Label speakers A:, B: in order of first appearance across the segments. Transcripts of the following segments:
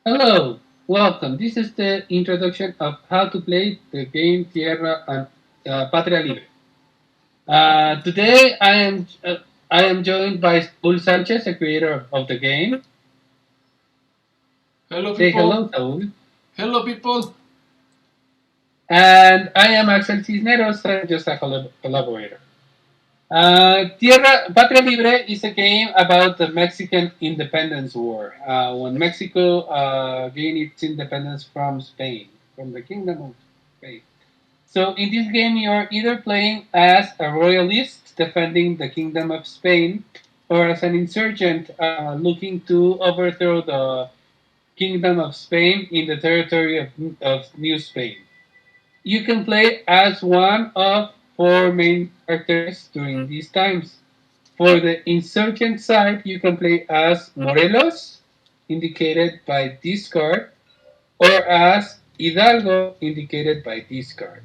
A: Hello, welcome. This is the introduction of how to play the game Tierra and Patria Libre. Today I am joined by Saúl Sanchez, the creator of the game.
B: Hello,
A: Say hello,
B: people.
A: Saúl.
B: Hello, people.
A: And I am Axel Cisneros, just a collaborator. Patria Libre is a game about the Mexican Independence War, when Mexico gained its independence from Spain, from the Kingdom of Spain. So in this game, you're either playing as a royalist defending the Kingdom of Spain, or as an insurgent looking to overthrow the Kingdom of Spain in the territory of New Spain. You can play as one of four main characters during these times. For the insurgent side, you can play as Morelos, indicated by this card, or as Hidalgo, indicated by this card.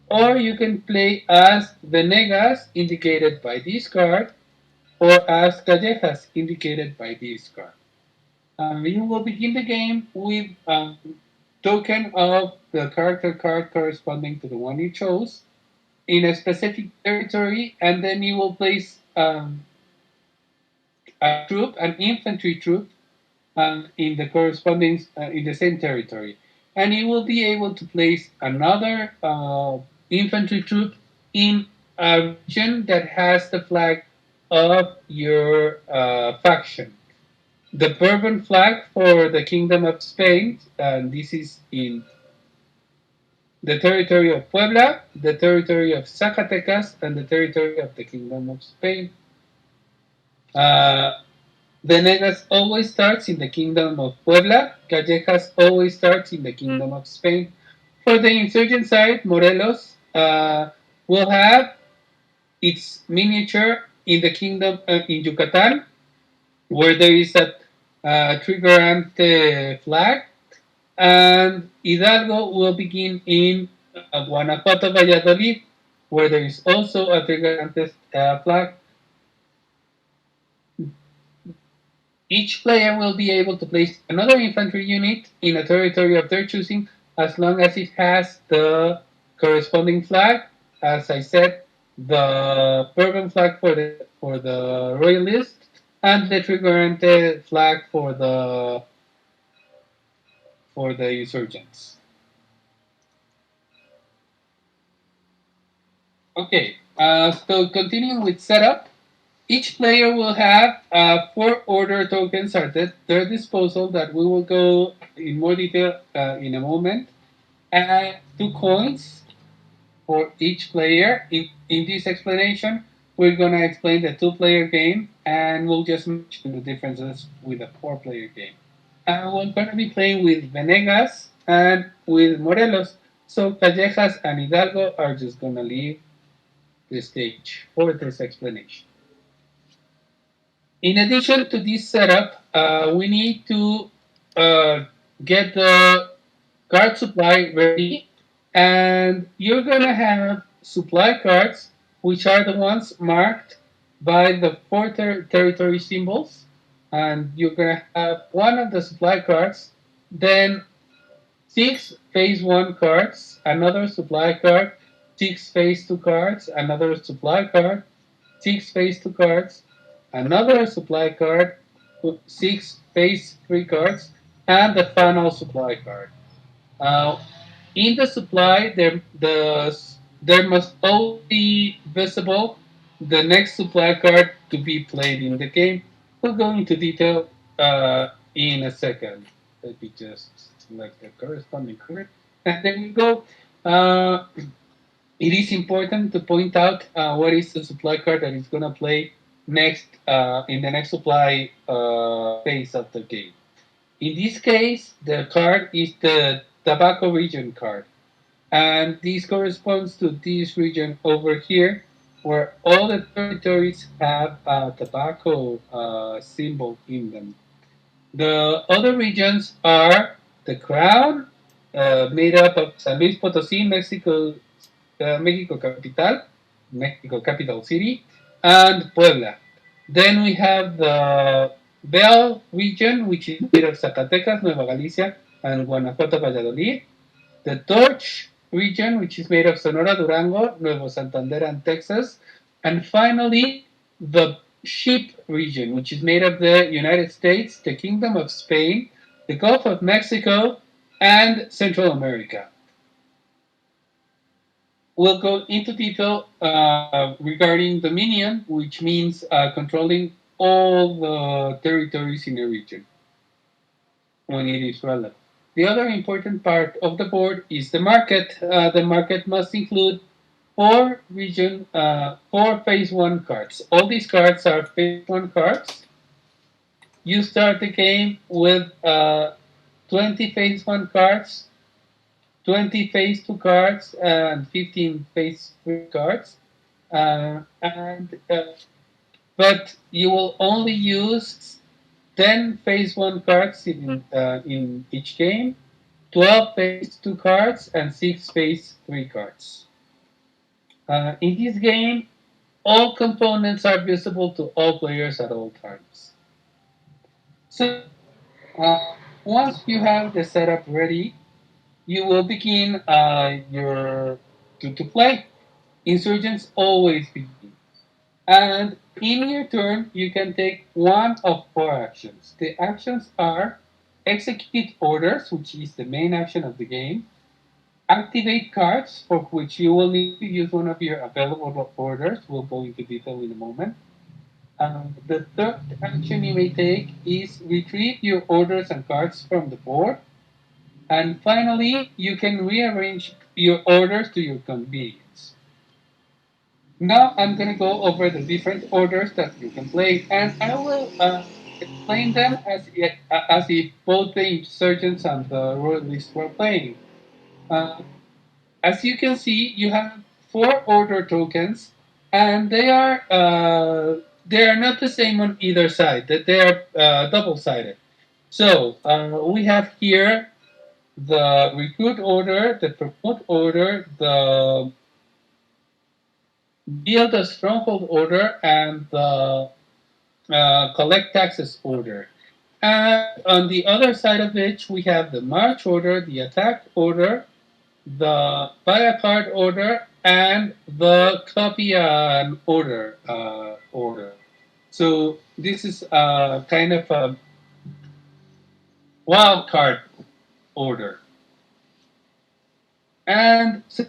A: Or you can play as Venegas, indicated by this card, or as Callejas, indicated by this card. You will begin the game with a token of the character card corresponding to the one you chose in a specific territory, and then you will place a troop, an infantry troop, in the corresponding in the same territory, and you will be able to place another infantry troop in a region that has the flag of your faction. The Bourbon flag for the Kingdom of Spain, and this is in the territory of Puebla, the territory of Zacatecas, and the territory of the Kingdom of Spain. Uh, Venegas always starts in the Kingdom of Puebla. Callejas always starts in the Kingdom of Spain. For the insurgent side, Morelos will have its miniature in the Kingdom in Yucatan, where there is a trigarante flag, and Hidalgo will begin in Guanajuato, Valladolid, where there is also a trigarante flag. Each player will be able to place another infantry unit in a territory of their choosing as long as it has the corresponding flag. As I said, the Bourbon flag for the royalist and the Trigarante flag for the insurgents. Okay, so continuing with setup, each player will have four order tokens at their disposal that we will go in more detail in a moment. Two coins for each player. In this explanation, we're going to explain the two-player game, and we'll just mention the differences with a four-player game. We're going to be playing with Venegas and with Morelos. So Callejas and Hidalgo are just going to leave the stage for this explanation. In addition to this setup, we need to uh, get the card supply ready, and you're gonna have supply cards, which are the ones marked by the four territory symbols, and you're gonna have one of the supply cards, then six phase one cards, another supply card, six phase two cards, another supply card, six phase two cards, another supply card, six phase three cards, and the final supply card. Uh, in the supply, there must always be visible the next supply card to be played in the game. We'll go into detail in a second. Let me just select the corresponding card, and there we go. Uh, it is important to point out what is the supply card that is going to play next in the next supply phase of the game. In this case, the card is the tobacco region card. And this corresponds to this region over here, where all the territories have a tobacco symbol in them. The other regions are the Crown, made up of San Luis Potosí, Mexico capital, Mexico capital city, and Puebla. Then we have the Bell region, which is made of Zacatecas, Nueva Galicia, and Guanajuato, Valladolid. The Torch region, which is made of Sonora, Durango, Nuevo Santander, and Texas. And finally, the Sheep region, which is made of the United States, the Kingdom of Spain, the Gulf of Mexico, and Central America. We'll go into detail regarding dominion, which means controlling all the territories in a region when it is relevant. The other important part of the board is the market. The market must include four phase one cards. All these cards are phase one cards. You start the game with 20 phase one cards, 20 phase two cards, and 15 phase three cards. And but you will only use 10 phase one cards in each game, 12 phase two cards, and 6 phase three cards. In this game, all components are visible to all players at all times. So, uh, once you have the setup ready, you will begin your to play. Insurgents always begin. And in your turn, you can take one of four actions. The actions are execute orders, which is the main action of the game, activate cards, for which you will need to use one of your available orders. We'll go into detail in a moment. The third action you may take is retrieve your orders and cards from the board. And finally, you can rearrange your orders to your convenience. Now I'm going to go over the different orders that you can play, and I will explain them as if both the insurgents and the royalists were playing. Uh, as you can see, you have four order tokens, and they are not the same on either side. That they are double-sided. So we have here the recruit order, the promote order, the build a stronghold order, and the collect taxes order. And on the other side of it, we have the march order, the attack order, the buy a card order, and the copy an order. So this is kind of a wild card order. And so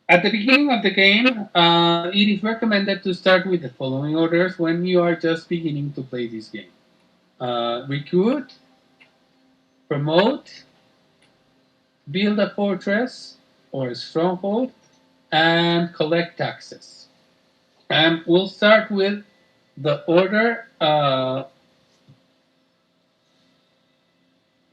A: at the beginning of the game, it is recommended to start with the following orders when you are just beginning to play this game. Recruit, promote, build a fortress or a stronghold, and collect taxes. And we'll start with the order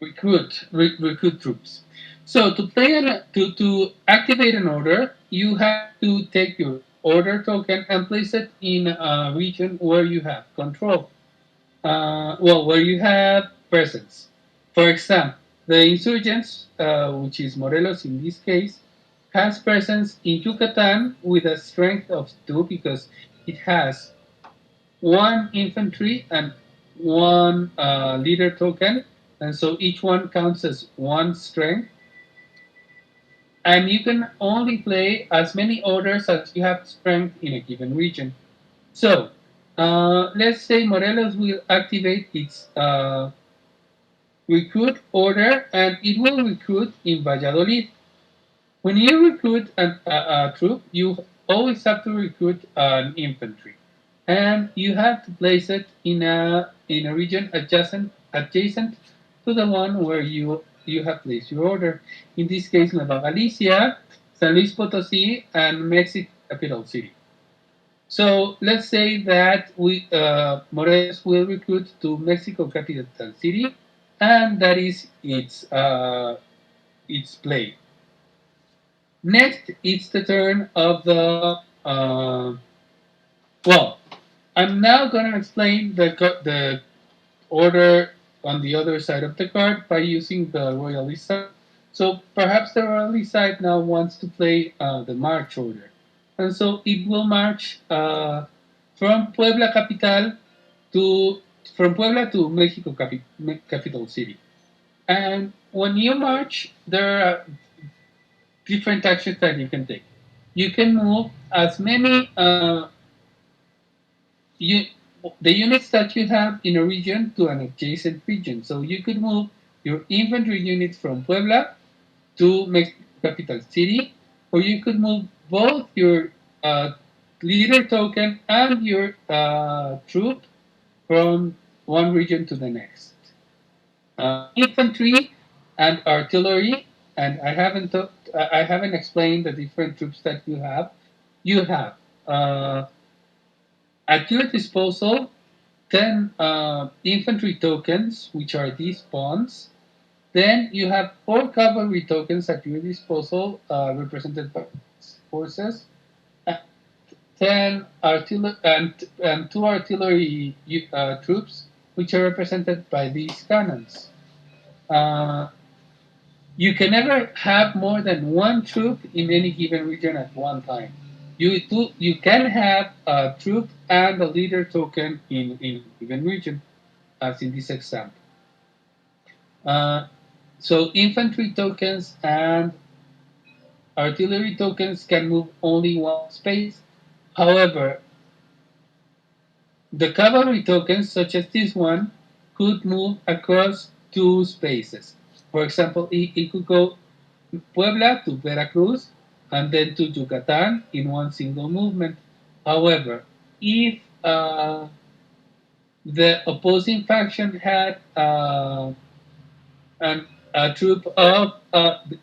A: recruit troops. So to activate an order, you have to take your order token and place it in a region where you have control. Where you have presence. For example, the insurgents, which is Morelos in this case, has presence in Yucatan with a strength of 2 because it has one infantry and one leader token, and so each one counts as one strength. And you can only play as many orders as you have strength in a given region. So, let's say Morelos will activate its recruit order and it will recruit in Valladolid. When you recruit a troop, you always have to recruit an infantry, and you have to place it in a region adjacent to the one where you have placed your order. In this case, Nueva Galicia, San Luis Potosí, and Mexico capital city. So let's say that we Morelos will recruit to Mexico capital city, and that is its play. Next, it's the turn of the. Well, I'm now going to explain the order on the other side of the card by using the royalist side. So perhaps the royalist side now wants to play the march order, and so it will march from Puebla capital to from Puebla to Mexico capital city. And when you march, there are different actions that you can take. You can move as many you, the units that you have in a region to an adjacent region. So you could move your infantry units from Puebla to Mexico capital city, or you could move both your uh, leader token and your troop from one region to the next. Infantry and artillery, and I haven't explained the different troops that you have. You have uh, at your disposal 10 infantry tokens, which are these pawns. Then you have 4 cavalry tokens at your disposal, represented by horses, and 10 artillery and 2 artillery troops, which are represented by these cannons. Uh, you can never have more than one troop in any given region at one time. You can have a troop and a leader token in a given region, as in this example. Uh, so infantry tokens and artillery tokens can move only one space. However, the cavalry tokens, such as this one, could move across 2 spaces. For example, it could go Puebla to Veracruz and then to Yucatan in one single movement. However, if the opposing faction had and a troop of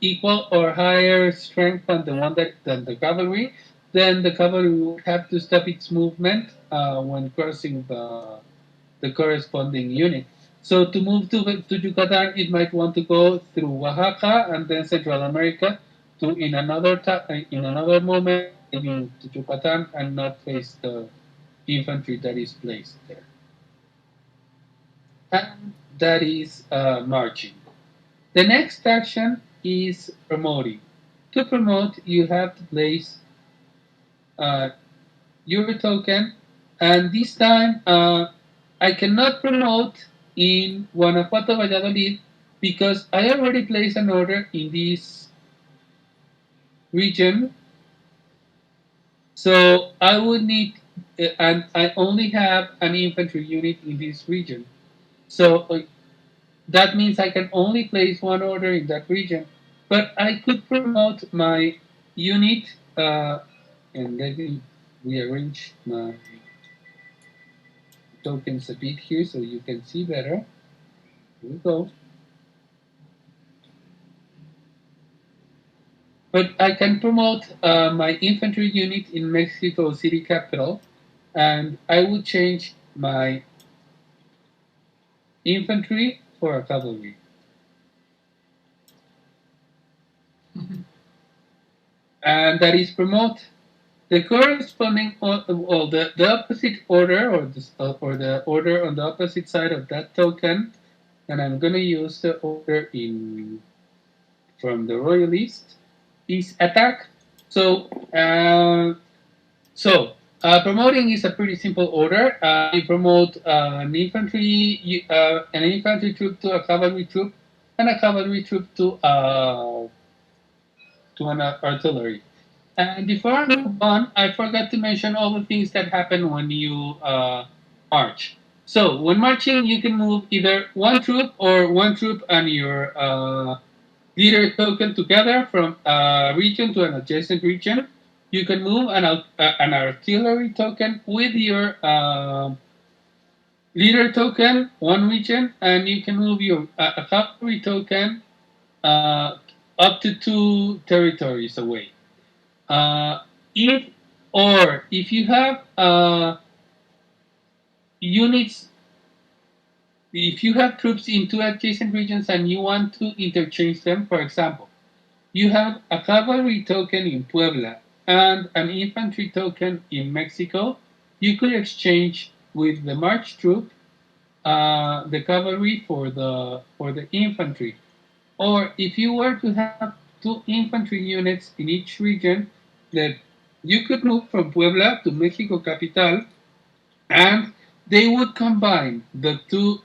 A: equal or higher strength than the cavalry, then the cavalry would have to stop its movement when crossing the corresponding unit. So to move to Yucatan, it might want to go through Oaxaca and then Central America to in another moment leaving to Yucatan and not face the infantry that is placed there. And that is marching. The next action is promoting. To promote, you have to place uh, your token, and this time I cannot promote in Guanajuato Valladolid because I already placed an order in this region. So I would need, and I only have an infantry unit in this region. So that means I can only place one order in that region. But I could promote my unit, and let me rearrange my tokens a bit here so you can see better. Here we go. But I can promote my infantry unit in Mexico City capital, and I would change my infantry for a cavalry. And that is promote. The corresponding, well, the opposite order or the order on the opposite side of that token, and I'm gonna use the order in from the royalist is attack. So promoting is a pretty simple order. You promote an infantry troop to a cavalry troop, and a cavalry troop to an artillery. And before I move on, I forgot to mention all the things that happen when you march. So when marching, you can move either one troop or one troop and your leader token together from a region to an adjacent region. You can move an artillery token with your leader token, one region, and you can move your a cavalry token uh, up to 2 territories away. Uh, if if you have units, if you have troops in 2 adjacent regions and you want to interchange them, for example, you have a cavalry token in Puebla and an infantry token in Mexico, you could exchange with the march troop the cavalry for the infantry. Or if you were to have 2 infantry units in each region, that you could move from Puebla to Mexico capital, and they would combine the two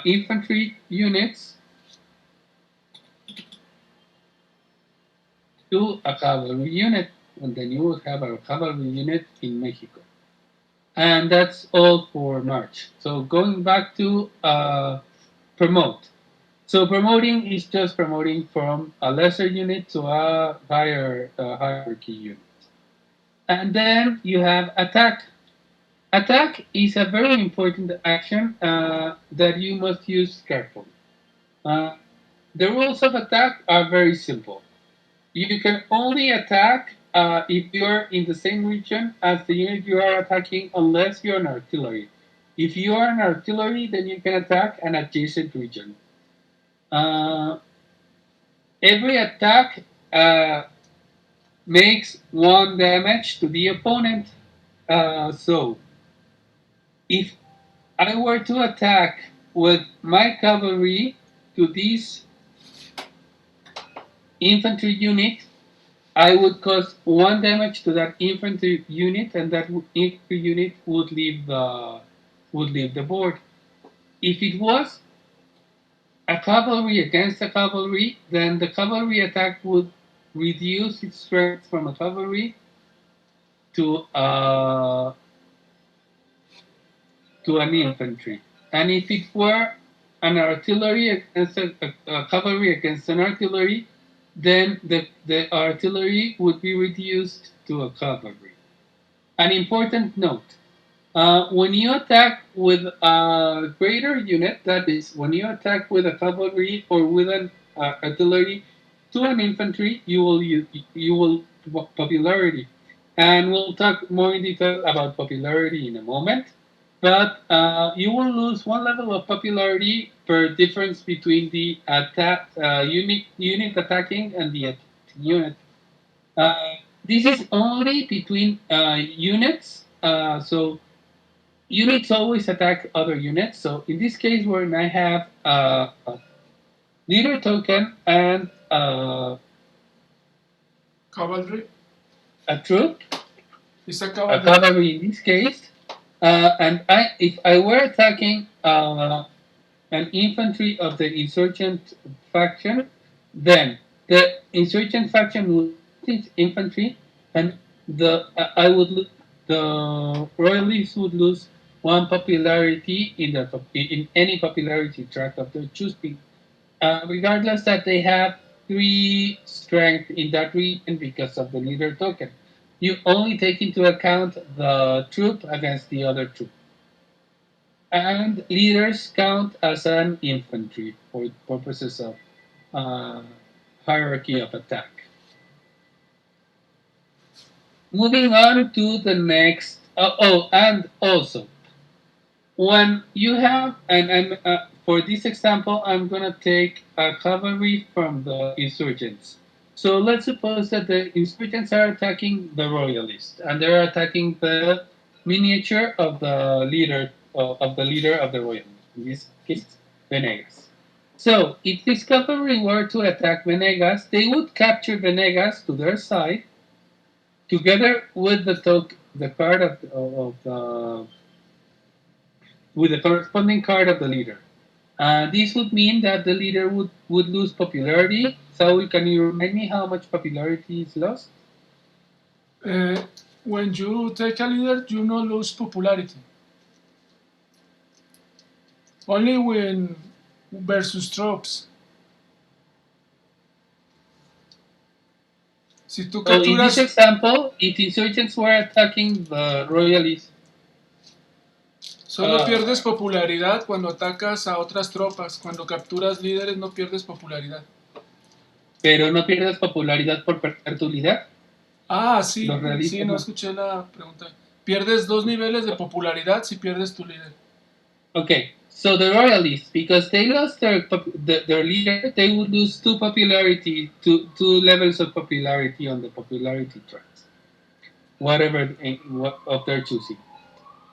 A: infantry units to a cavalry unit, and then you would have a cavalry unit in Mexico. And that's all for March. So going back to promote. So promoting is just promoting from a lesser unit to a higher hierarchy unit. And then you have attack. Attack is a very important action that you must use carefully. Uh, the rules of attack are very simple. You can only attack if you're in the same region as the unit you are attacking, unless you're an artillery. If you are an artillery, then you can attack an adjacent region. Uh, every attack uh, makes one damage to the opponent. So, if I were to attack with my cavalry to this infantry unit, I would cause one damage to that infantry unit, and that infantry unit would leave the board. If it was a cavalry against a cavalry, then the cavalry attack would reduce its strength from a cavalry to to an infantry. And if it were an artillery against a cavalry against an artillery, then the artillery would be reduced to a cavalry. An important note, when you attack with a greater unit, that is, when you attack with a cavalry or with an artillery to an infantry, you will popularity, and we'll talk more in detail about popularity in a moment. But you will lose one level of popularity per difference between the attack unit attacking and the unit. This is only between units. So units always attack other units. So in this case, when I have a leader token and
B: Cavalry
A: a troop,
B: is a
A: a
B: cavalry.
A: cavalry in this case, and if I were attacking an infantry of the insurgent faction, then the insurgent faction would lose its infantry, and I would the royalists would lose one popularity in any popularity track of their choosing, regardless that they have three strength in that region because of the leader token. You only take into account the troop against the other troop. And leaders count as an infantry for purposes of uh, hierarchy of attack. Moving on to the next. And also, when you have, for this example, I'm going to take a cavalry from the insurgents. So let's suppose that the insurgents are attacking the royalists, and they're attacking the miniature of the leader of the royalists. In this case, Venegas. So if this cavalry were to attack Venegas, they would capture Venegas to their side, together with the card of the with the corresponding card of the leader. This would mean that the leader would lose popularity. Saul, can you remind me how much popularity is lost?
B: Uh, when you take a leader, you no lose popularity. Only when versus troops. Si tú
A: So in this
B: capturas,
A: example, if insurgents were attacking the royalists,
B: solo
A: uh,
B: pierdes popularidad cuando atacas a otras tropas. Cuando capturas líderes no pierdes popularidad.
A: pero no pierdes popularidad por perder tu líder,
B: Ah, sí,
A: los
B: sí,
A: realistas
B: no
A: no.
B: escuché la pregunta. Pierdes dos niveles de popularidad si pierdes tu líder.
A: Okay, so the royalists, because they lost their leader, they would lose two levels of popularity on the popularity tracks, whatever of their choosing.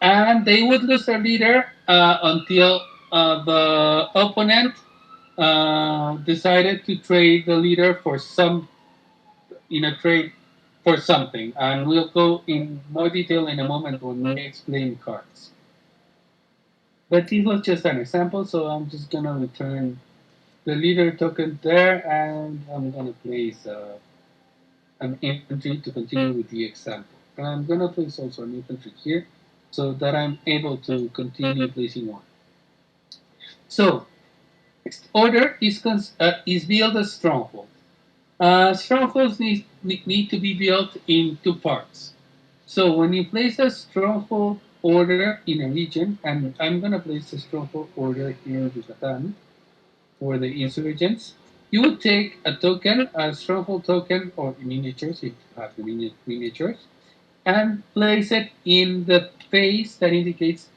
A: And they would lose their leader until the opponent decided to trade the leader for some in a trade. for something, and we'll go in more detail in a moment when we explain cards. But this was just an example, so I'm just gonna return the leader token there, and I'm gonna place an infantry to continue with the example. And I'm gonna place also an infantry here, so that I'm able to continue placing one. So next order is build a stronghold. Strongholds need to be built in two parts. So when you place a stronghold order in a region, and I'm gonna place a stronghold order here in Yucatan for the insurgents, you would take a token, a stronghold token, or miniatures if you have the miniatures, and place it in the phase that indicates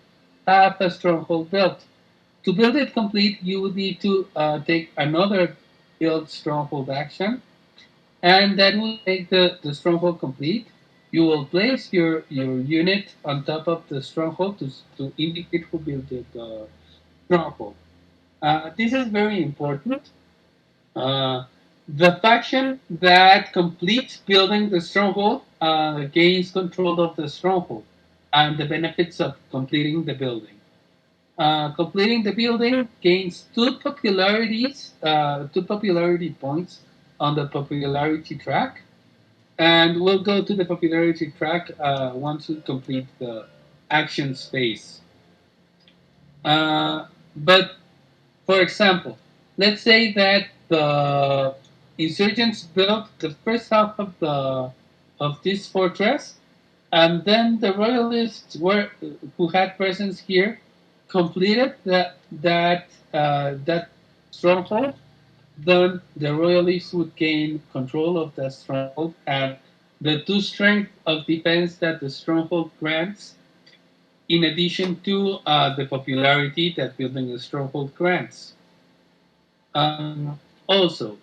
A: have a stronghold built. To build it complete, you would need to take another build stronghold action, and that will make the stronghold complete. You will place your unit on top of the stronghold to indicate who built the stronghold. This is very important. Uh, the faction that completes building the stronghold gains control of the stronghold and the benefits of completing the building. Completing the building gains two popularity points on the popularity track, and we'll go to the popularity track once we complete the action space. But for example, let's say that the insurgents built the first half of this fortress, and then the royalists who had presence here completed that stronghold. Then the royalists would gain control of that stronghold, and the two strength of defense that the stronghold grants, in addition to the popularity that building a stronghold grants. Also,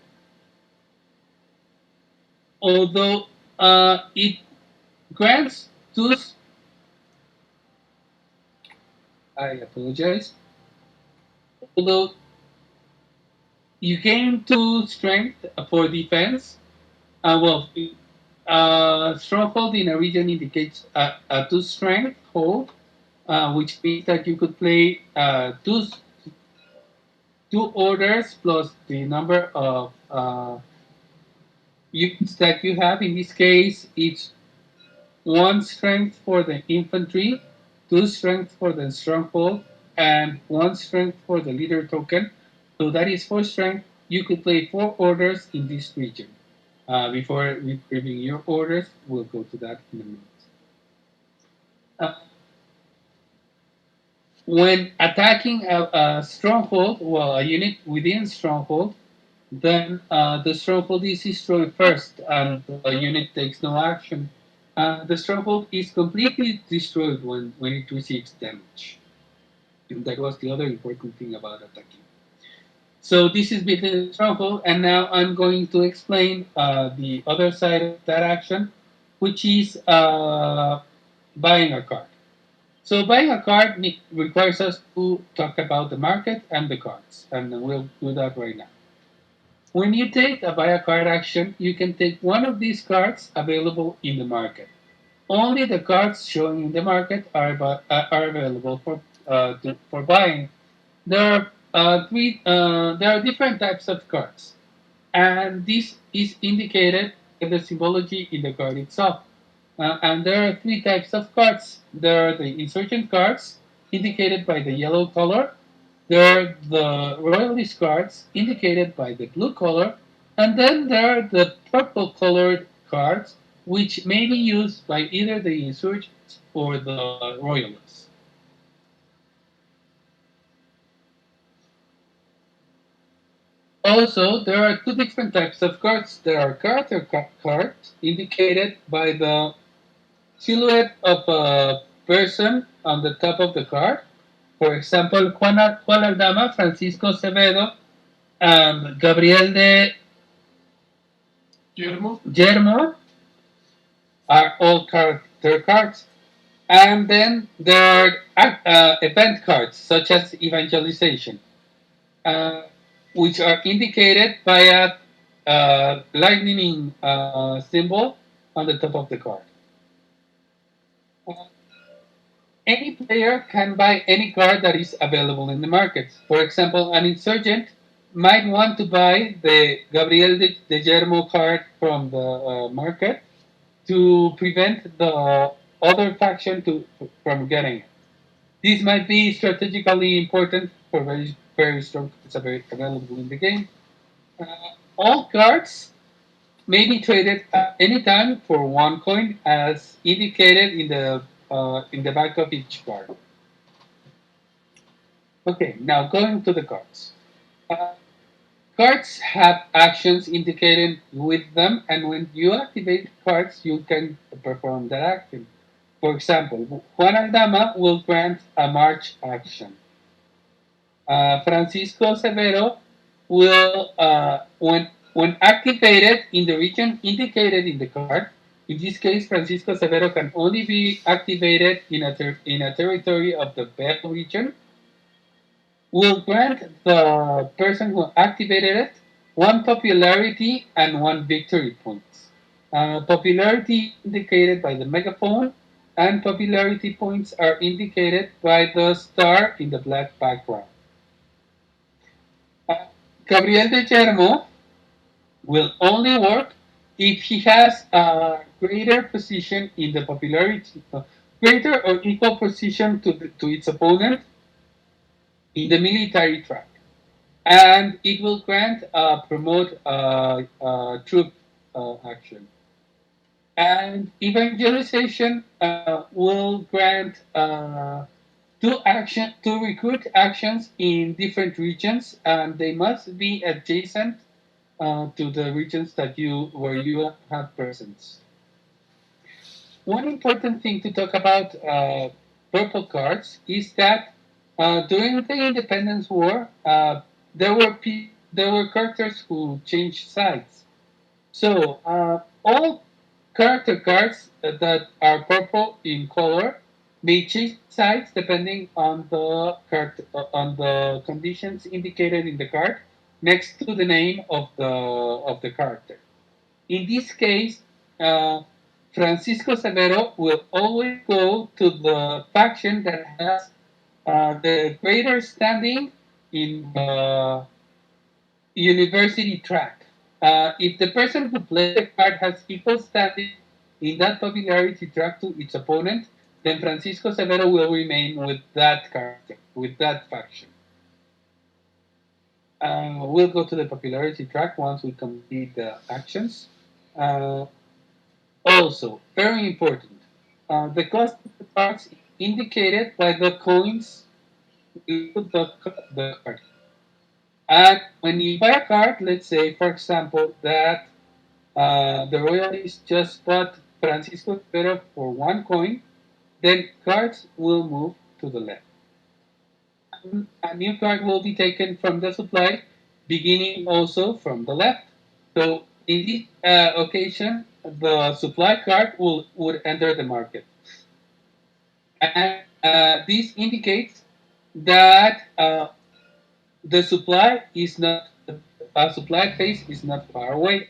A: although it grants two, I apologize. Although you gain two strength for defense, well, stronghold in a region indicates a two strength hold, which means that you could play two orders plus the number of units that you have. In this case, it's one strength for the infantry, two strength for the stronghold, and one strength for the leader token. So that is four strength. You could play four orders in this region. Before reviewing your orders, we'll go to that in a minute. Uh, when attacking a stronghold, well, a unit within stronghold, then the stronghold is destroyed first, and the unit takes no action. The stronghold is completely destroyed when it receives damage. And that was the other important thing about attacking. So this is building the stronghold, and now I'm going to explain the other side of that action, which is buying a card. So buying a card requires us to talk about the market and the cards, and we'll do that right now. When you take a buy a card action, you can take one of these cards available in the market. Only the cards showing in the market are available for buying. There are different types of cards, and this is indicated in the symbology in the card itself. And there are three types of cards. There are the insurgent cards, indicated by the yellow color. There are the royalist cards, indicated by the blue color. And then there are the purple colored cards, which may be used by either the insurgents or the royalists. Also, there are two different types of cards. There are character cards, indicated by the silhouette of a person on the top of the card. For example, Juan Aldama, Francisco Acevedo, and Gabriel de
B: Guillermo.
A: Yermo are all character cards. And then there are event cards, such as evangelization, uh, which are indicated by a lightning symbol. on the top of the card. Uh, any player can buy any card that is available in the market. For example, an insurgent might want to buy the Gabriel de Germo card from the market to prevent the other faction from getting it. This might be strategically important for very strong cards available in the game. Uh, all cards may be traded at any time for 1 coin, as indicated in the back of each card. Okay, now going to the cards. Uh, Cards have actions indicated with them, and when you activate cards, you can perform that action. For example, Juan Aldama will grant a march action. Francisco Severo will, when activated in the region indicated in the card, in this case, Francisco Severo can only be activated in a territory of the Bell region, will grant the person who activated it 1 popularity and 1 victory points. Popularity indicated by the megaphone, and popularity points are indicated by the star in the black background. Uh, Gabriel de Germo will only work if he has a greater position in the popularity, greater or equal position to its opponent in the military track. And it will grant promote troop action. And evangelization will grant two recruit actions in different regions, and they must be adjacent to the regions that you where you have presence. One important thing to talk about purple cards is that during the Independence War, there were characters who changed sides. So all character cards that are purple in color may change sides depending on on the conditions indicated in the card next to the name of the character. In this case, uh, Francisco Severo will always go to the faction that has the greater standing in the university track. If the person who played the card has equal standing in that popularity track to its opponent, then Francisco Severo will remain with that character, with that faction. We'll go to the popularity track once we complete the actions. Uh, Also, very important, the cost of the cards is indicated by the coins you put the card. And when you buy a card, let's say, for example, that the royalists just bought Francisco Rivera for 1 coin, then cards will move to the left. A new card will be taken from the supply, beginning also from the left. So in this occasion, the supply card would enter the market. And this indicates that the supply is not a supply phase is not far away.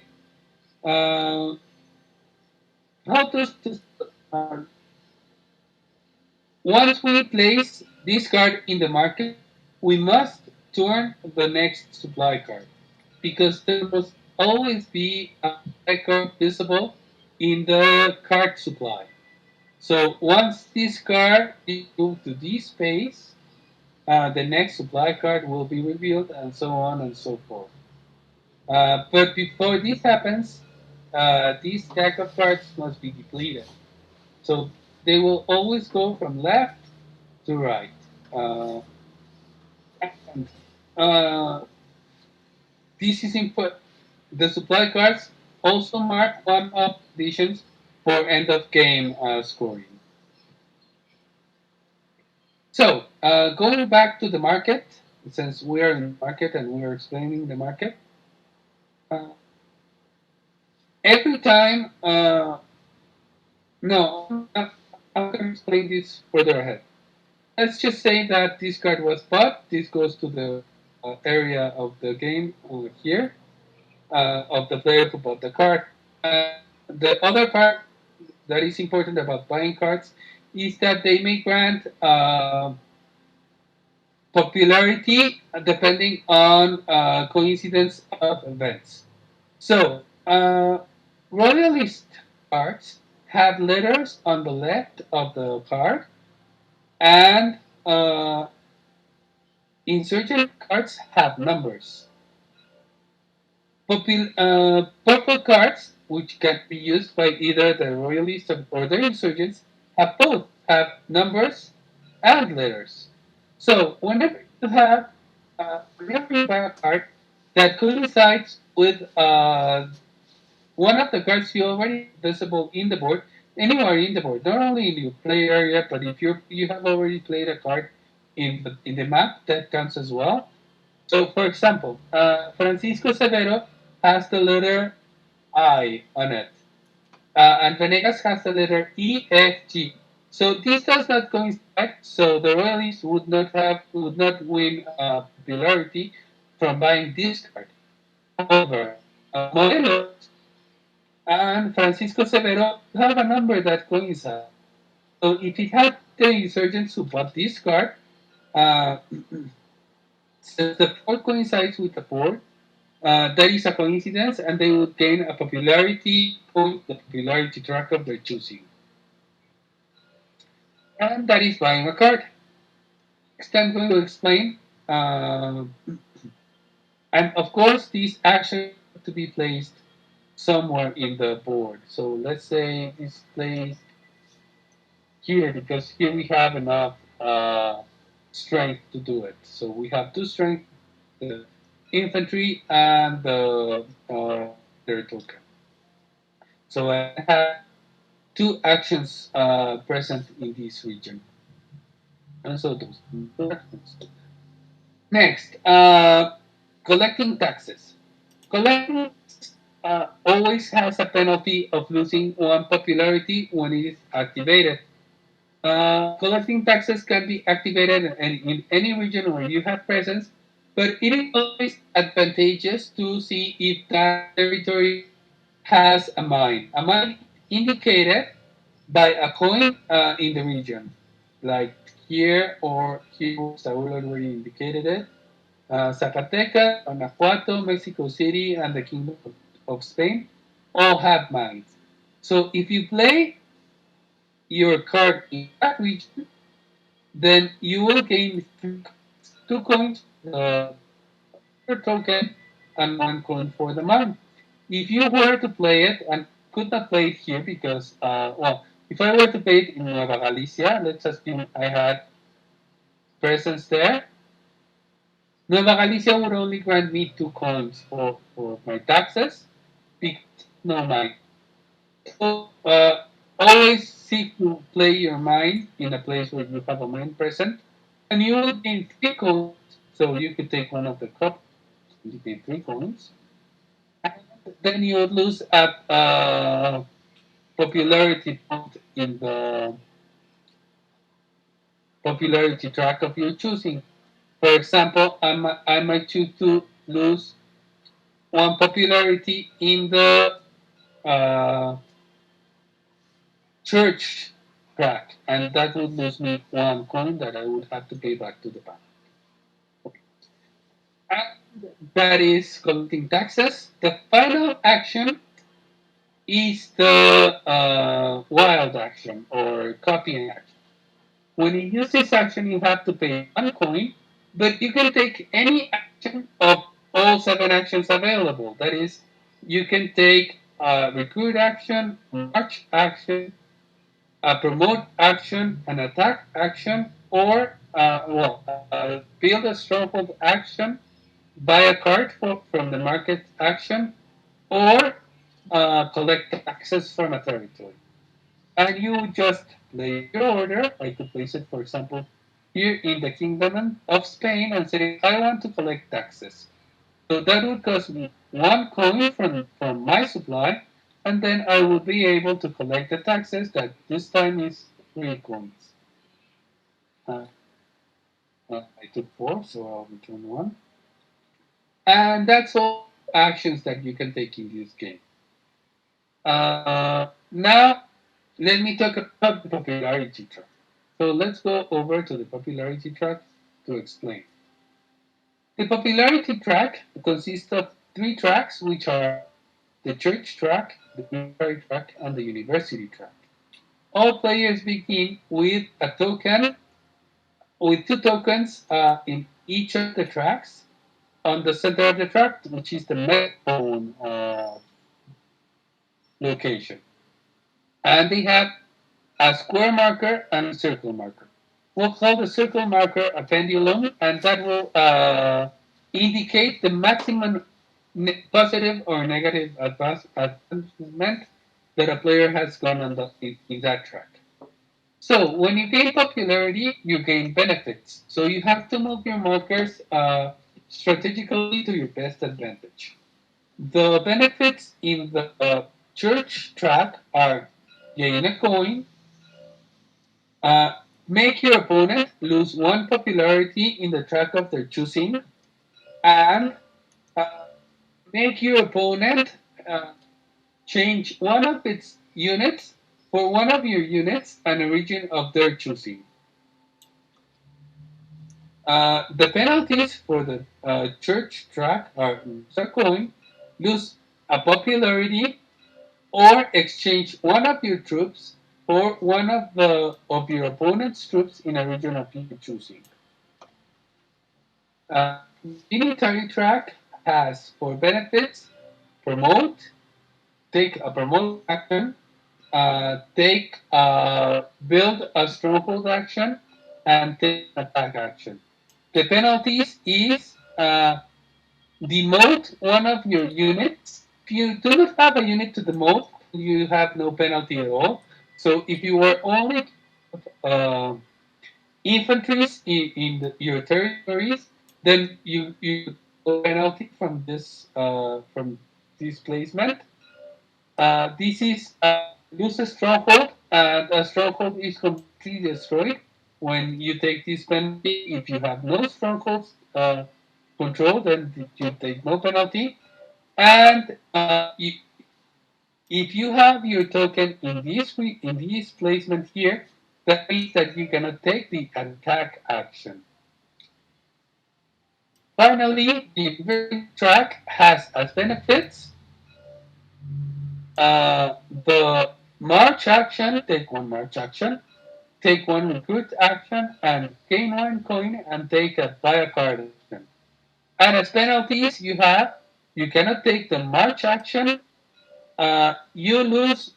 A: Uh, how to uh, Once we place this card in the market, we must turn the next supply card because there must always be a supply card visible in the card supply. So once this card is moved to this space, the next supply card will be revealed, and so on and so forth. But before this happens, these stack of cards must be depleted. So they will always go from left to right. Uh, and this is important. The supply cards also mark one-up conditions for end of game scoring. So going back to the market, since we are in the market and we are explaining the market, uh, every time. No, I'm going to explain this further ahead. Let's just say that this card was bought. This goes to the area of the game over here of the player who bought the card. the other part that is important about buying cards is that they may grant popularity depending on coincidence of events. So, royalist cards have letters on the left of the card, and uh, insurgent cards have numbers. Purple cards, which can be used by either the royalists or the insurgents, have both have numbers and letters. So whenever you buy a card that coincides with one of the cards you already have visible in the board, anywhere in the board, not only in your play area, but if you have already played a card in the map, that counts as well. So, for example, Francisco Severo has the letter I on it, and Venegas has the letter E, F, G. So this does not coincide. So the royalists would not win popularity from buying this card. However, Morelos and Francisco Severo have a number that coincides. So if it had the insurgents who bought this card, uh, since the board coincides with the board, that is a coincidence, and they would gain a popularity point, the popularity track of their choosing. And that is buying a card. Next, I'm going to explain. And of course, these actions have to be placed somewhere in the board. So let's say this placed here because here we have enough strength to do it. So we have two strength, the infantry and their token. So I can have two actions present in this region. And so those two actions. Next, collecting taxes. Collecting taxes always has a penalty of losing one popularity when it is activated. Collecting taxes can be activated in any region where you have presence, but it is always advantageous to see if that territory has a mine. A mine indicated by a coin in the region, like here or here, Saúl already indicated it. Zacatecas, Guanajuato, Mexico City, and the Kingdom of Spain all have mines. So if you play your card in that region, then you will gain 2 coins, per token, and 1 coin for the mine. If you were to play it and could not play it here because, well, if I were to play it in Nueva Galicia, let's assume I had presence there, Nueva Galicia would only grant me 2 coins for my taxes because no mine. So always seek to play your mine in a place where you have a mine present, and you will gain 3 coins. So you could take one of the cup, you gain 3 coins, and then you would lose at popularity point in the popularity track of your choosing. For example, I might choose to lose one popularity in the uh, church track, and that would lose me 1 coin that I would have to pay back to the bank. And that is collecting taxes. The final action is the wild action or copying action. When you use this action, you have to pay 1 coin, but you can take any action of all 7 actions available. That is, you can take a recruit action, march action, a promote action, an attack action, or build a stronghold action, buy a card from the market action, or collect taxes from a territory. And you just place your order. I could place it, for example, here in the Kingdom of Spain and say, I want to collect taxes. So that would cost me 1 coin from my supply, and then I would be able to collect the taxes that this time is 3 coins. Uh, I took 4, so I'll return 1. And that's all actions that you can take in this game. Now, let me talk about the popularity track. So let's go over to the popularity track to explain. The popularity track consists of three tracks, which are the church track, the military track, and the university track. All players begin with a token, with two tokens in each of the tracks on the center of the track, which is the megaphone location. And they have a square marker and a circle marker. We'll call the circle marker a pendulum, and that will indicate the maximum positive or negative advancement that a player has gone on in that track. So when you gain popularity, you gain benefits. So you have to move your markers strategically to your best advantage. The benefits in the church track are gain a coin, uh, make your opponent lose one popularity in the track of their choosing, and uh, make your opponent uh, change one of its units for one of your units and a region of their choosing. The penalties for the church track are lose a coin, lose a popularity, or exchange one of your troops for one of your opponent's troops in a region of your choosing. Military track has for benefits promote, take a promote action, take build a stronghold action, and take attack action. The penalties is demote one of your units. If you do not have a unit to demote, you have no penalty at all. So if you were only uh, infantries your territories, then you penalty from this placement. This is lose a stronghold, and a stronghold is completely destroyed when you take this penalty. If you have no strongholds control, then you take no penalty. And if you have your token in this placement here, that means that you cannot take the attack action. Finally, the university track has as benefits the march action, take one march action, take one recruit action, and gain one coin and take a buy a card action. And as penalties, you cannot take the march action. You lose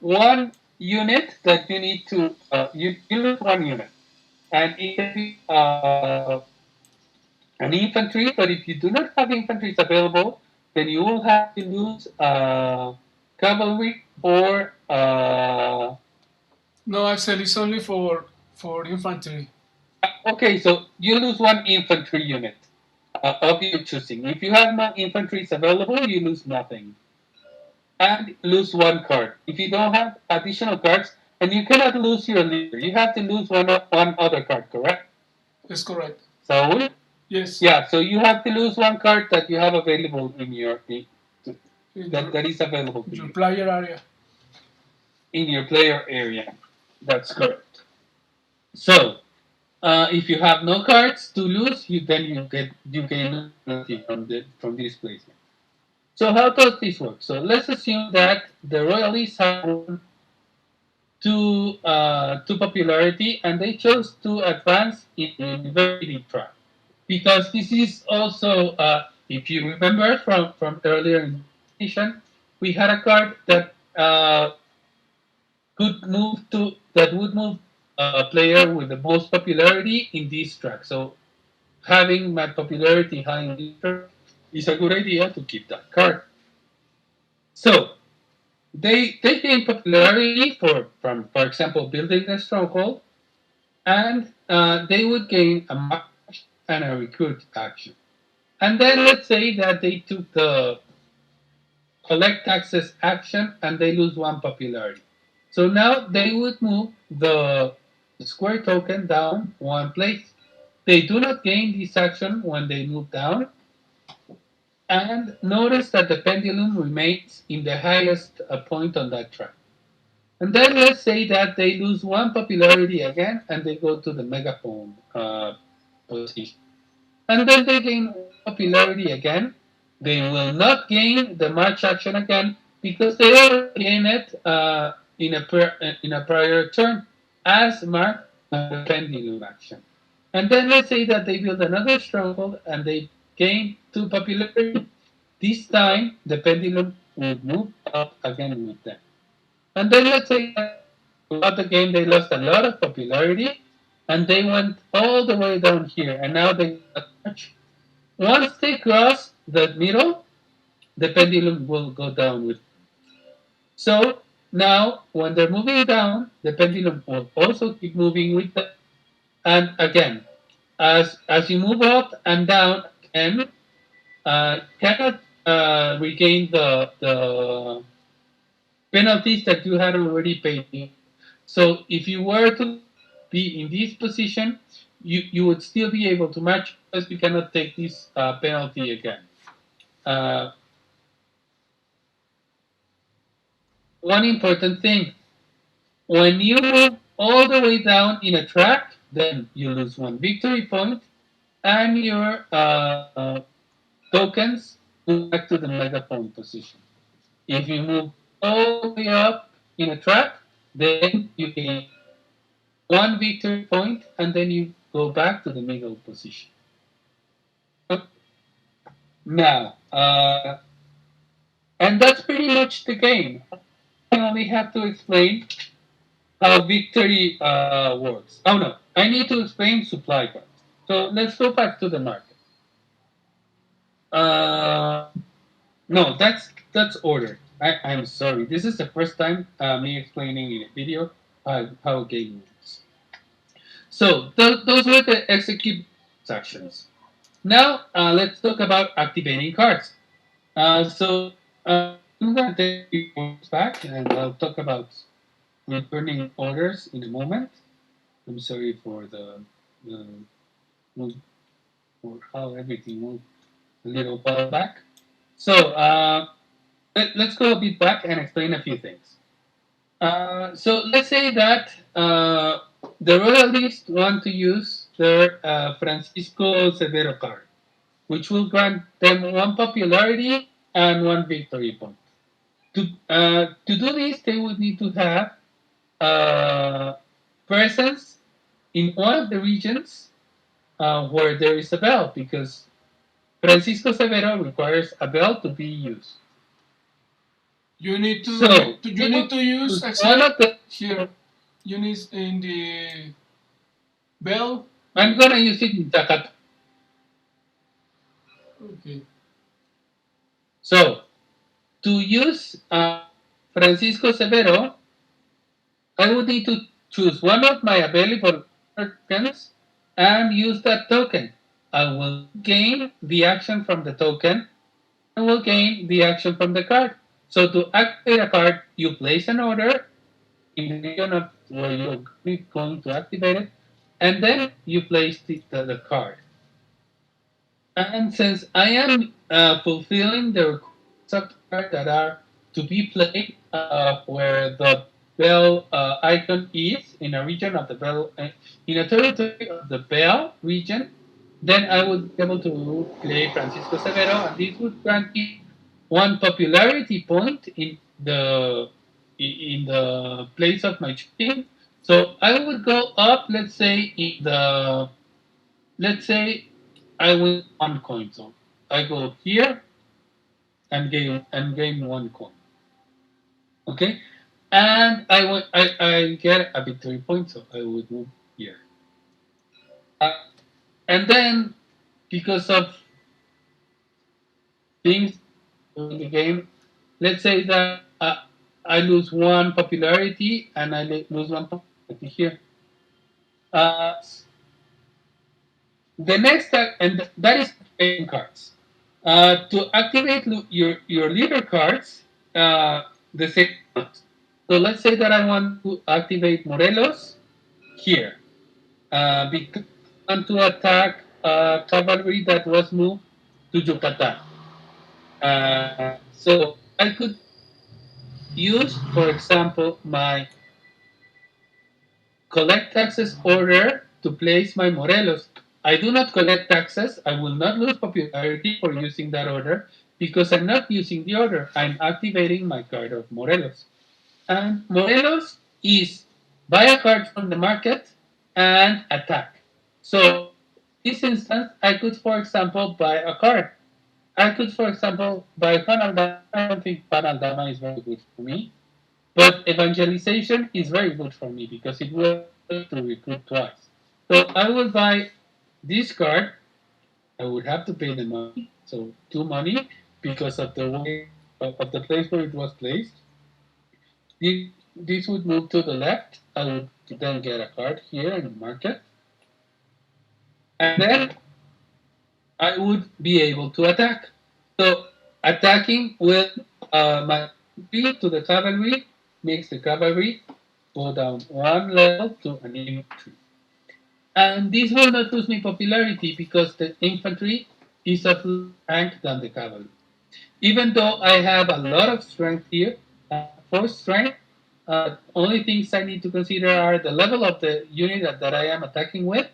A: one unit that you need to you lose one unit, and it can be an infantry. But if you do not have infantries available, then you will have to lose cavalry or
B: No, Axel, it's only for infantry.
A: okay, so you lose one infantry unit of your choosing. If you have no infantries available, you lose nothing. And lose one card. If you don't have additional cards, and you cannot lose your leader, you have to lose one other card, correct?
B: That's correct.
A: Saul?
B: Yes,
A: Yeah, so you have to lose one card that you have available
B: in
A: that is available to
B: your
A: you
B: player area.
A: in your player area. That's correct. So, if you have no cards to lose, you gain penalty from this placement. So how does this work? So let's assume that the royalists have won to popularity, and they chose to advance in the university track because this is also, if you remember from earlier in the presentation, we had a card that would move a player with the most popularity in this track. So having my popularity high in this track is a good idea to keep that card. So they gain popularity for example building a stronghold, and they would gain a march and a recruit action. And then let's say that they took the collect taxes action and they lose one popularity. So now they would move the square token down one place. They do not gain this action when they move down, And notice that the pendulum remains in the highest point on that track. And then let's say that they lose one popularity again and they go to the megaphone position. And then they gain one popularity again. They will not gain the march action again because they already gained it in a prior turn as marked by the pendulum action. And then let's say that they build another stronghold and they gain two popularity. This time the pendulum will move up again with them. And then let's say that throughout the game they lost a lot of popularity and they went all the way down here and now they got much. Once they cross the middle, the pendulum will go down with. So now when they're moving down, the pendulum will also keep moving with them. And again, as you move up and down again, cannot regain the penalties that you had already paid. So if you were to be in this position, you would still be able to match because you cannot take this penalty again. Uh, One important thing, when you move all the way down in a track, then you lose one victory point and your tokens move back to the megaphone position. If you move all the way up in a track, then you gain one victory point and then you go back to the middle position. Now, and that's pretty much the game. I only have to explain how victory works. Oh no, I need to explain supply cards. So let's go back to the market. Uh, no, that's order. I'm sorry. This is the first time me explaining in a video how a game works. So those were the execute actions. Now let's talk about activating cards. I'm going to take you back and I'll talk about returning orders in a moment. I'm sorry for the move for how everything moved a little while back. So let's go a bit back and explain a few things. So let's say that the royalists want to use their Francisco Severo card, which will grant them one popularity and one victory point. To do this, they would need to have uh, presence in one of the regions where there is a bell, because Francisco Severo requires a bell to be used.
B: You need
A: So
B: you need to use
A: one
B: actually
A: of the
B: here. You need in the bell.
A: I'm gonna use it in Zacatecas.
B: Okay.
A: So to use Francisco Severo, I would need to choose one of my available tokens and use that token. I will gain the action from the token. I will gain the action from the card. So to activate a card, you place an order in the region of where you're going to activate it, and then you place the card. And since I am fulfilling the requirements of the card that are to be played where the bell icon is in a region of the bell, in a territory of the bell region, then I would be able to play Francisco Severo, and this would grant me one popularity point in the place of my choosing. So I would go up, let's say I win one coin. So I go here and gain one coin. Okay, and I get a victory point. So I would move here, uh, and then because of things in the game, let's say that I lose one popularity and I lose one popularity here. Uh, the next and that is activating cards. To activate your leader cards, the same. So let's say that I want to activate Morelos here because I want to attack cavalry that was moved to Yucatan. So I could use, for example, my collect taxes order to place my Morelos. I do not collect taxes. I will not lose popularity for using that order because I'm not using the order. I'm activating my card of Morelos. And Morelos is buy a card from the market and attack. So in this instance, I could, for example, buy a card. I could, for example, buy Panaldama. I don't think Panaldama is very good for me. But evangelization is very good for me because it will allow me to recruit twice. So I will buy this card. I would have to pay the money, so two money because of the way of the place where it was placed. This would move to the left. I would then get a card here in the market, and then I would be able to attack. So attacking with my infantry to the cavalry makes the cavalry go down one level to an infantry. And this will not lose me popularity because the infantry is of lower rank than the cavalry. Even though I have a lot of strength here, for strength, only things I need to consider are the level of the unit that I am attacking with,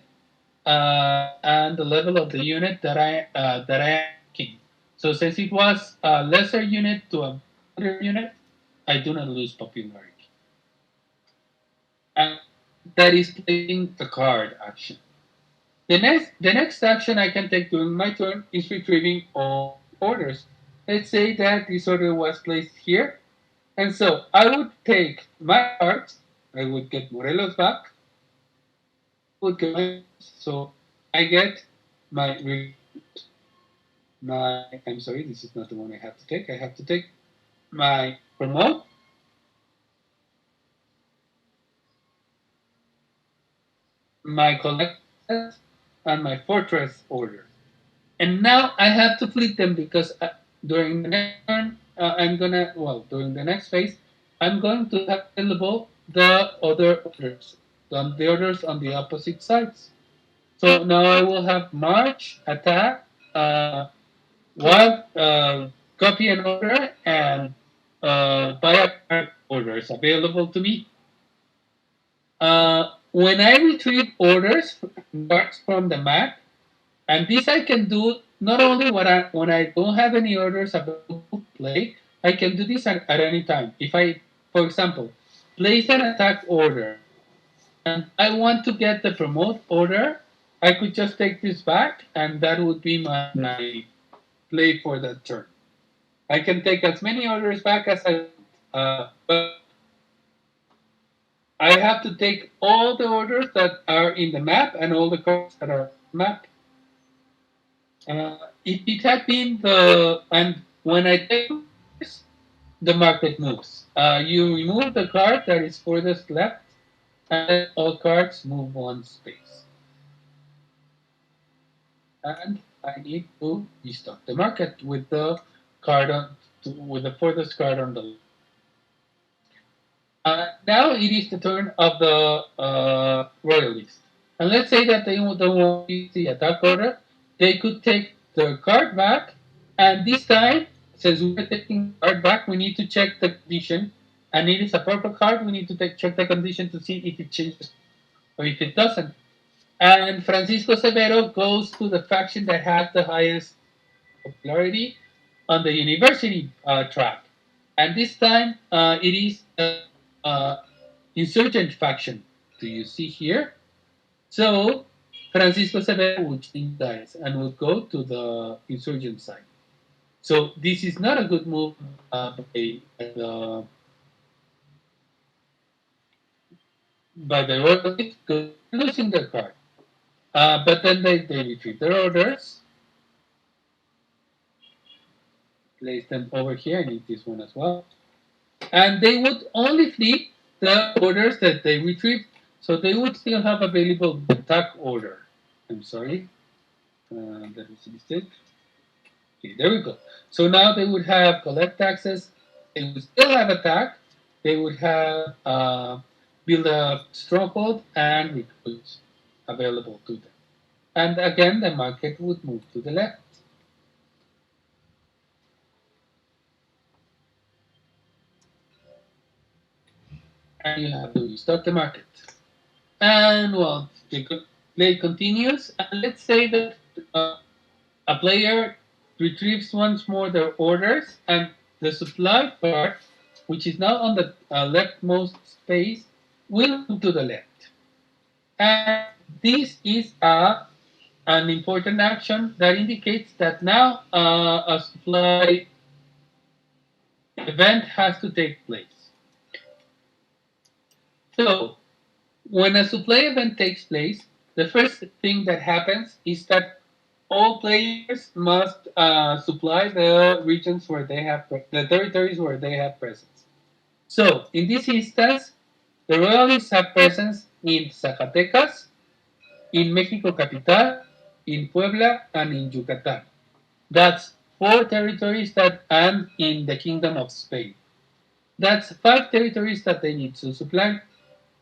A: and the level of the unit that I am attacking. So since it was a lesser unit to a better unit, I do not lose popularity. And that is placing a card action. The next action I can take during my turn is retrieving all orders. Let's say that this order was placed here, and so I would take my cards. I would get Morelos back. Would get my so I get my my. I'm sorry, this is not the one I have to take. I have to take my promote, my collect, and my fortress order. And now I have to flip them because during the next turn, during the next phase, I'm going to have available the other orders, the orders on the opposite sides. So now I will have march, attack, wild, copy an order, and buy a card orders available to me. When I retrieve orders, cards from the map, and this I can do not only when I don't have any orders available to play, I can do this at any time. If I, for example, place an attack order and I want to get the promote order, I could just take this back and that would be my play for that turn. I can take as many orders back as I want, but I have to take all the orders that are in the map and all the cards that are in the map. It had been and when I take this, the market moves. You remove the card that is furthest left, and then all cards move one space. And I need to restock the market with the card with the furthest card on the left. Now it is the turn of the royalists. And let's say that they don't want to use the attack order. They could take the card back, and this time, since we're taking the card back, we need to check the condition. And it is a purple card. We need to check the condition to see if it changes or if it doesn't. And Francisco Severo goes to the faction that has the highest popularity on the university track. And this time it is uh, insurgent faction. Do you see here? So Francisco Severo would change sides and would go to the insurgent side. So this is not a good move by the royalists because they're losing their card. But then they retrieve their orders, place them over here. I need this one as well. And they would only flip the orders that they retrieved. So they would still have available the attack order. I'm sorry, that was a mistake. Okay, there we go. So now they would have collect taxes. They would still have attack. They would have build a stronghold and recruit available to them. And again, the market would move to the left. and you have to restart the market. And well, the play continues, and let's say that a player retrieves once more their orders, and the supply part, which is now on the leftmost space, will move to the left. And this is an important action that indicates that now a supply event has to take place. So, when a supply event takes place, the first thing that happens is that all players must supply the regions where they have the territories where they have presence. So, in this instance, the royalists have presence in Zacatecas, in Mexico Capital, in Puebla, and in Yucatan. That's four territories that and in the Kingdom of Spain. That's five territories that they need to supply.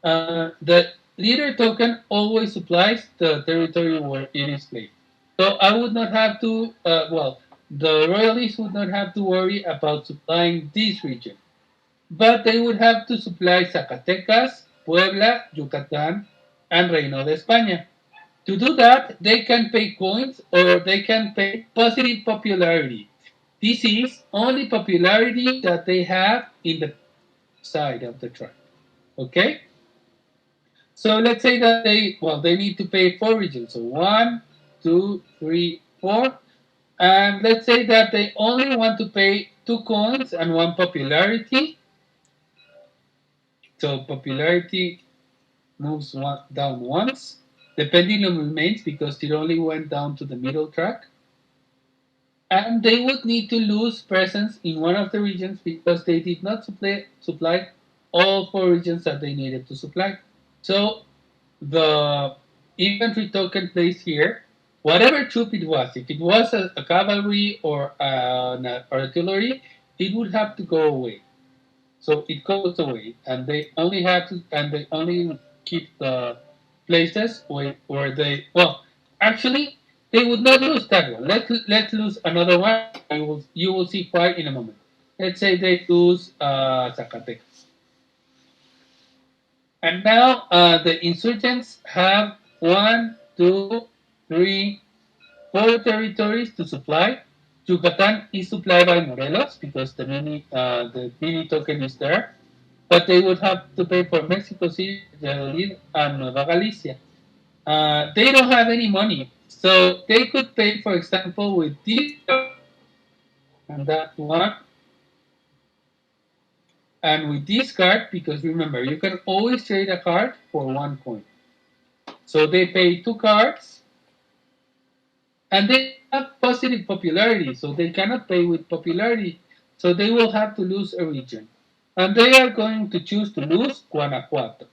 A: The leader token always supplies the territory where it is placed. So I would not have to, the royalists would not have to worry about supplying this region, but they would have to supply Zacatecas, Puebla, Yucatan, and Reino de España. To do that, they can pay coins or they can pay positive popularity. This is only popularity that they have in the side of the track. Okay? So let's say that they need to pay four regions. So one, two, three, four. And let's say that they only want to pay two coins and one popularity. So popularity moves down once. The pendulum remains because it only went down to the middle track. And they would need to lose presence in one of the regions because they did not supply all four regions that they needed to supply. So the infantry token placed here, whatever troop it was, if it was a cavalry or an artillery, it would have to go away. So it goes away, and they only keep the places where they, well, actually, they would not lose that one. Let's lose another one. You will see why in a moment. Let's say they lose Zacatecas. And now the insurgents have one, two, three, four territories to supply. Yucatan is supplied by Morelos because the mini token is there, but they would have to pay for Mexico City, Valladolid, and Nueva Galicia. They don't have any money, so they could pay, for example, with this card and that one, and with this card because remember you can always trade a card for one coin. So they pay two cards and they have positive popularity, so they cannot pay with popularity. So they will have to lose a region. And they are going to choose to lose Guanajuato.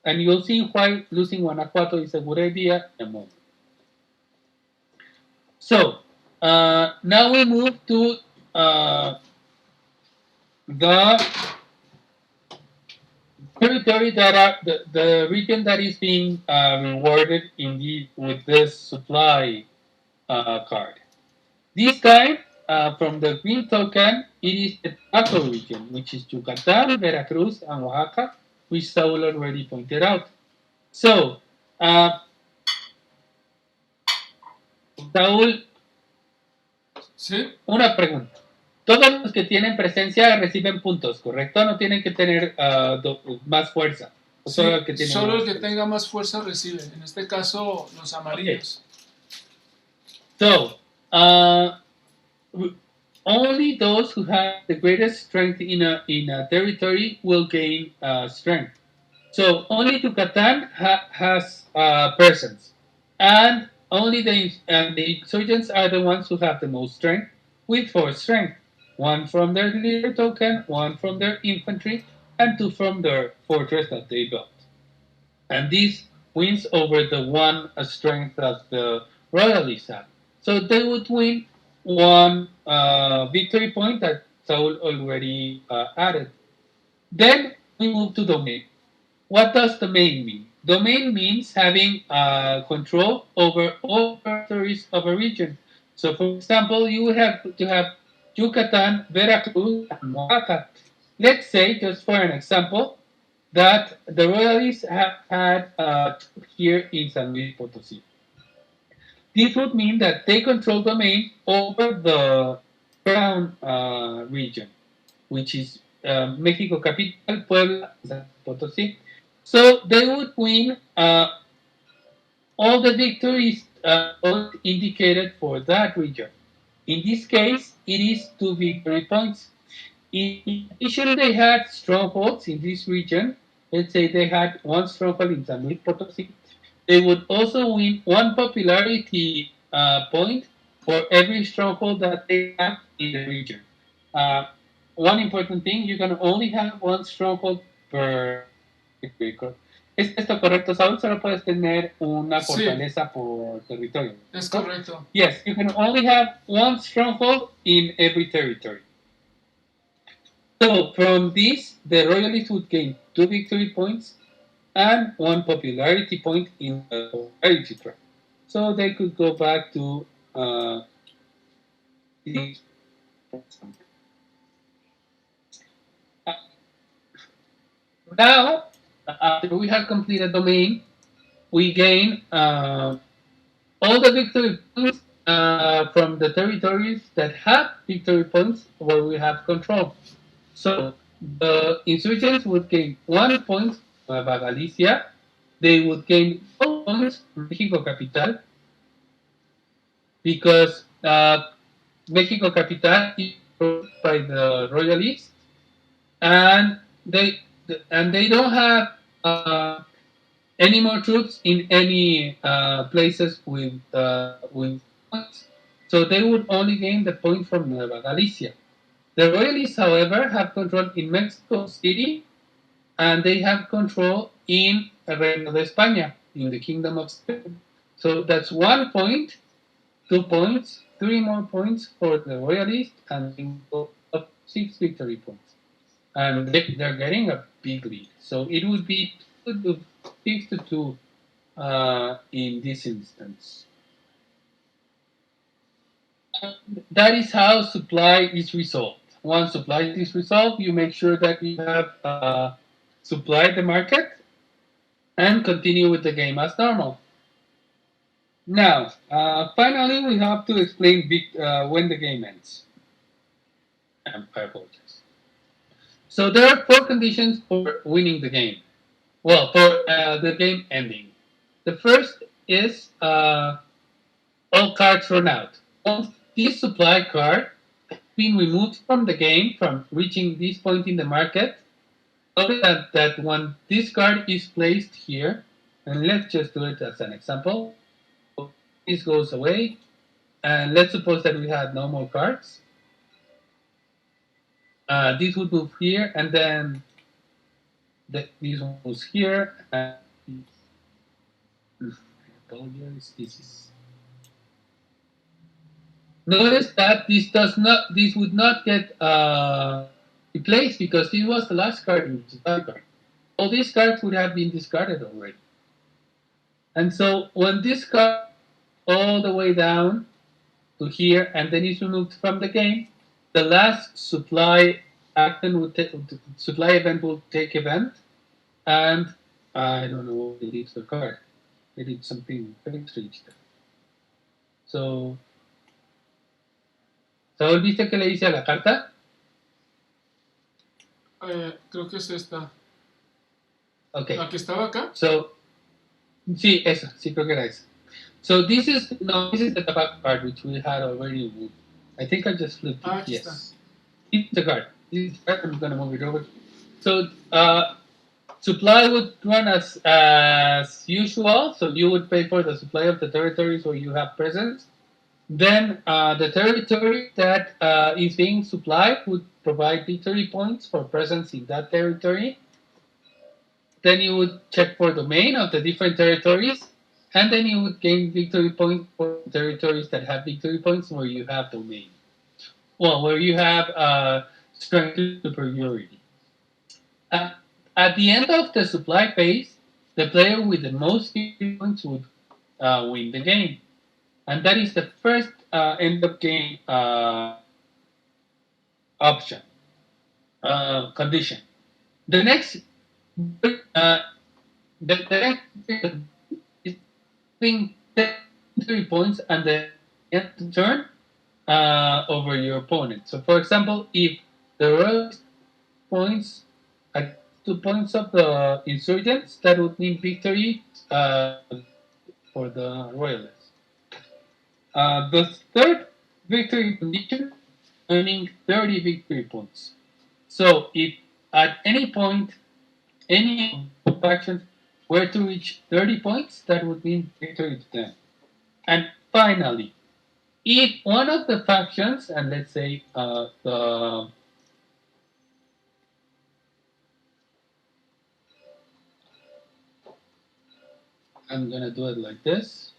A: And you'll see why losing Guanajuato is a good idea in a moment. So now we move to the territory that the region that is being rewarded with this supply card. This time, from the green token, it is the Chaco region, which is Yucatan, Veracruz, and Oaxaca, which Saul already pointed out. So, Saúl,
B: ¿Sí?
A: una pregunta. Todos los que tienen presencia reciben puntos, ¿correcto? No tienen que tener más fuerza.
B: Sí,
A: Solo el que tiene
B: solo
A: más
B: el que
A: fuerza.
B: tenga más fuerza recibe. En este caso, los amarillos.
A: So, only those who have the greatest strength in a territory will gain strength. So only Yucatan has presence, and only the insurgents are the ones who have the most strength, with four strength, one from their leader token, one from their infantry, and two from their fortress that they built. And this wins over the one strength that the royalists have. So they would win one victory point that Saul already added. Then we move to domain. What does domain mean? Domain means having control over all territories of a region. So, for example, you have to have Yucatan, Veracruz, and Oaxaca. let's say, just for an example, that the royalists have had here in San Luis Potosí. This would mean that they control domain over the crown region, which is Mexico capital, Puebla, San Luis Potosí. So they would win all the victories indicated for that region. In this case, it is 2 victory points. In addition, they had strongholds in this region. Let's say they had one stronghold in San Luis Potosí. They would also win one popularity point for every stronghold that they have in the region. Uh, One important thing, you can only have one stronghold per territory. ¿Es esto correcto, Saúl? Solo puedes tener una
B: Sí,
A: fortaleza por territorio,
B: es
A: ¿no?
B: correcto.
A: Yes, you can only have one stronghold in every territory. So from this, the royalists would gain 2 victory points and one popularity point in the popularity track. So they could go back to the. Now, after we have completed domain, we gain all the victory points from the territories that have victory points where we have control. So the insurgents would gain 1 point Nueva Galicia. They would gain 4 points Mexico Capital because Mexico Capital is controlled by the royalists, and they don't have any more troops in any places with points. So they would only gain the point from Nueva Galicia. The royalists, however, have control in Mexico City, and they have control in Reino de España, in the Kingdom of Spain. So that's 1 point, 2 points, 3 more points for the royalists, and of 6 victory points. And they're getting a big lead. So it would be 6-2 in this instance. That is how supply is resolved. Once supply is resolved, you make sure that you have supplied the market and continue with the game as normal. Now, finally, we have to explain when the game ends. I apologize. So there are 4 conditions for winning the game. Well, for the game ending. The first is all cards run out. Once this supply card has been removed from the game from reaching this point in the market, notice that when this card is placed here, and let's just do it as an example, this goes away, and let's suppose that we had no more cards. This would move here, and then this one moves here, and I apologize, this is. Notice that this would not get replaced because this was the last card in the supply card. All these cards would have been discarded already. And so when this card all the way down to here and then is removed from the game, the last supply event will take event, and I don't know what they did to the card. They did something very strange there. So, Saúl, ¿viste qué le dice a la carta?
B: Creo que es esta.
A: Okay.
B: La que estaba acá.
A: So, sí, esa, sí creo que era esa. So this is the tobacco card which we had already removed. I think I just flipped it.
B: Aquí
A: Yes.
B: está.
A: It's the card. This is the card. I'm gonna move it over. So supply would run as usual. So you would pay for the supply of the territories where you have presence. Then the territory that is being supplied would provide victory points for presence in that territory. Then you would check for domain of the different territories, and then you would gain victory points for territories that have victory points where you have domain. Well, where you have strength superiority. Uh, at the end of the supply phase, the player with the most victory points would win the game. And that is the first end of game option. condition. The next, the next is having 3 points and the end turn over your opponent. So, for example, if the royalist points at 2 points of the insurgents, that would mean victory for the royalists. The third victory condition, earning 30 victory points. So, if at any point any of the factions were to reach 30 points, that would mean victory to them. And finally, if one of the factions, and let's say I'm gonna do it like this.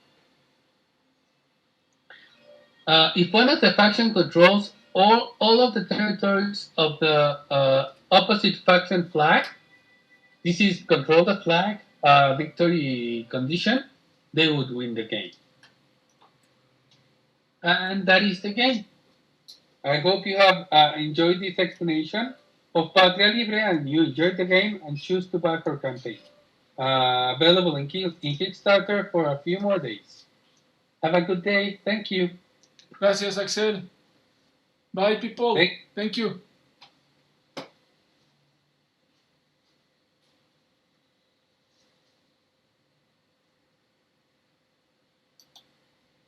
A: If one of the faction controls all of the territories of the opposite faction flag, this is control the flag victory condition, they would win the game. And that is the game. I hope you have enjoyed this explanation of Patria Libre and you enjoyed the game and choose to back our campaign. Available in Kickstarter for a few more days. Have a good day. Thank you.
B: Gracias, Axel. Bye, people.
A: Thank,
B: Thank you.